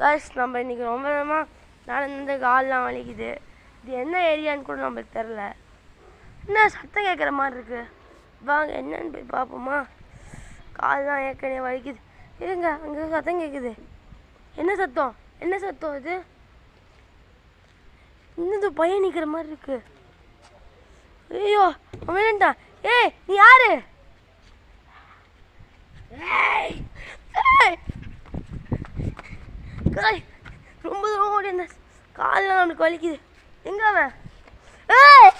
Guys நம்ம இன்றைக்கி ரொம்ப நேரமாக நடந்து கால்லாம் வலிக்குது. இது என்ன ஏரியான்னு கூட நம்மளுக்கு தெரில. என்ன சத்தம் கேட்குற மாதிரி இருக்குது. வாங்க என்னன்னு போய் பார்ப்போமா. கால்லாம் ஏற்கனவே வலிக்குது. இருங்க, அங்கே சத்தம் கேட்குது. என்ன சத்தம் இது? இன்னும் பையன் நிற்கிற மாதிரி இருக்கு. ஐயோ அவன்டா. ஏய் நீ யாரு? ரொம்ப தூரம் ஓடி இருந்த காலில் நம்மளுக்கு வலிக்குது. எங்க அவன்? ஏய்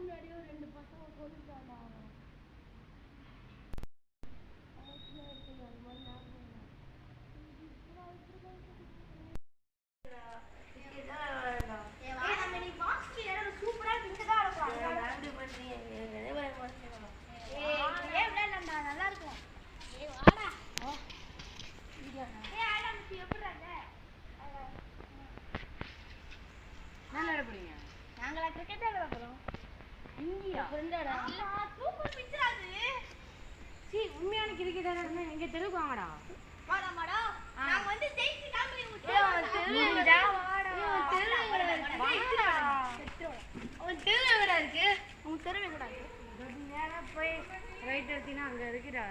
முன்னாடியோ 2 பசங்க கொண்டுட்டாங்க. உண்மையான கிரிக்கெட்டரா இருந்தா எங்க தெருவுக்கு வாங்கடா. வாடா மாடா. நான் வந்து ஜெயிச்சு காமிக்கிறேன். உன் தெரு எங்கடா இருக்கு? உன் தெரு எங்கடா இருக்கு? நேரா போய் ரைட் எடுத்தீனா அங்க இருக்குடா.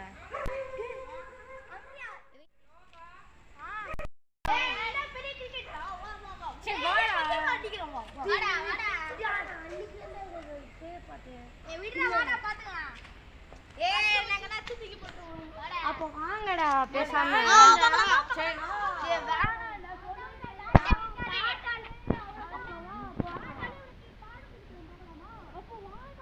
ஏடா பெரிய கிரிக்கெட்டா. வா வா வா. சரி வாடா. அடிக்குறோம் வா. வாடா வாடா. ஏய் விடுடா வாடா பாத்துக்கலாம். ஏய் நாங்கனா தூக்கி போட்டுறோம். வாடா. அப்ப வாங்கடா பேசாம. சரி. ஏய் வாடா நான் சொல்றேன்டா. அப்ப வாடா.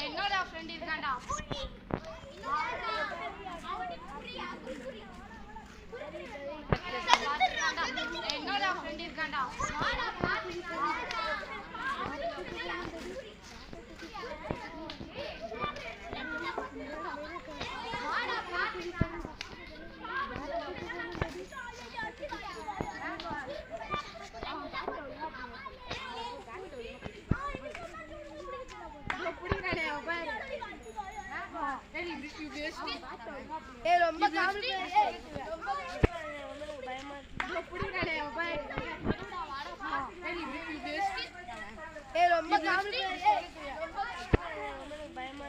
என்னோட ஃப்ரெண்ட் இருக்கான்டா. என்னோட ஃப்ரெண்ட் இருக்கான்டா. ரொம்ப பயமா ரொம்ப பயமா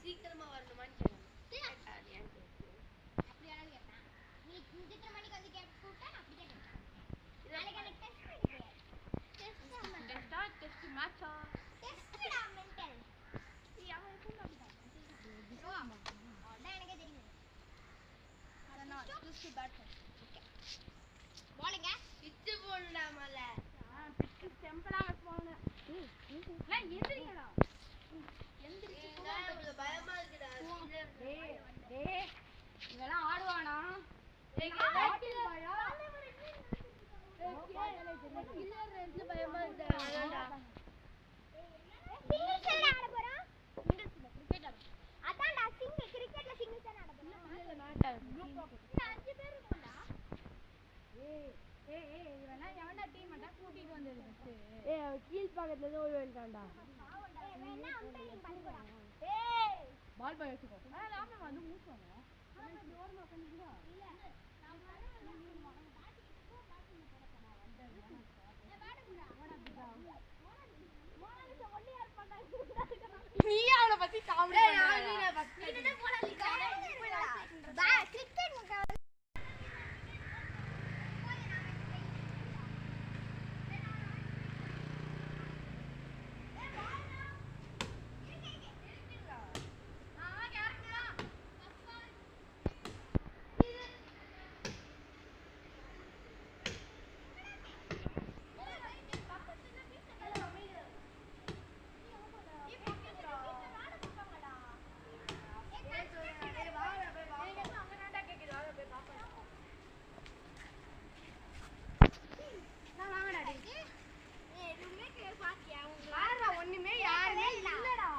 சீக்கிரமா வரணுமான்னு இதெல்லாம் ஆடுவானா கீழ் பக்கத்துல இருந்து ஓடி வந்துட்டான்டா பால் பாய் வச்சுக்கோ வந்து மூச்சுவாங்க நீ அவளை பத்தி காமெடி ஒண்ணுமே யாருமே இல்லடா